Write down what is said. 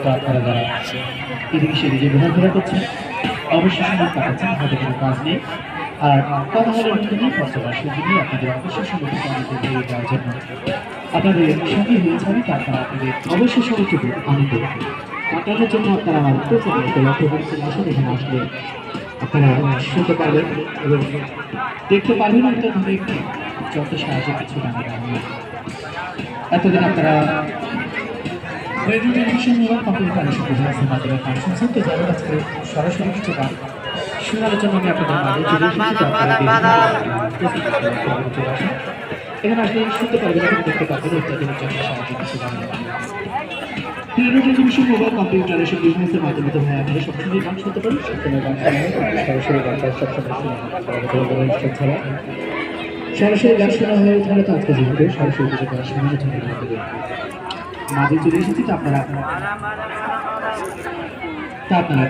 তো আপনারা যারা এদিকে সেদিকে ঘোরাফেরা করছেন অবশ্যই সময় কাটাচ্ছেন, হাতে কোনো কাজ নেই। আর কথা হলো নিয়ে পাশাপাশি নিয়ে আপনাদের অবশ্যই সময় এগিয়ে যাওয়ার জন্য আপনাদের সঙ্গে হয়েছে আমি, তারপরে আপনাদের অবশ্যই সহযোগ আনন্দ কাটানোর জন্য আপনারা আমার প্রচারকে লক্ষ্য করছেন। আসলে এখানে আসলে আপনারা শুনতে পারবেন এবং দেখতে পারবেন এটা ধরে একটু যত সাহায্য কিছু জানা যায়। এতদিন আপনারা রেডিও টেলিভিশন এবং কম্পিউটার আলোচনার মাধ্যমে গান শুনছেন। তো যাদের আজকে সরাসরি কিছু গান শোনার জন্য আমি আপনাদের মাঝে চলে এসেছি। এখানে আসলে শুনতে পারবেন এবং দেখতে পারবেন ইত্যাদির জন্য সাহায্য কিছু জানা যায়। রেডিও টেলিভিশন মোবাইল কম্পিউটার এসব বিজনেসের মাধ্যমে তো ভাই আপনারা সবসময় গান শুনতে পারেন, সবসময় গান শোনা সরাসরি গানটা সবসময় শোনা ছাড়া সরাসরি গান শোনা হয়ে তাহলে তো আজকে যেহেতু সরাসরি কিছু গান শোনানোর জন্য মাঝে চলে এসেছি। তো আপনারা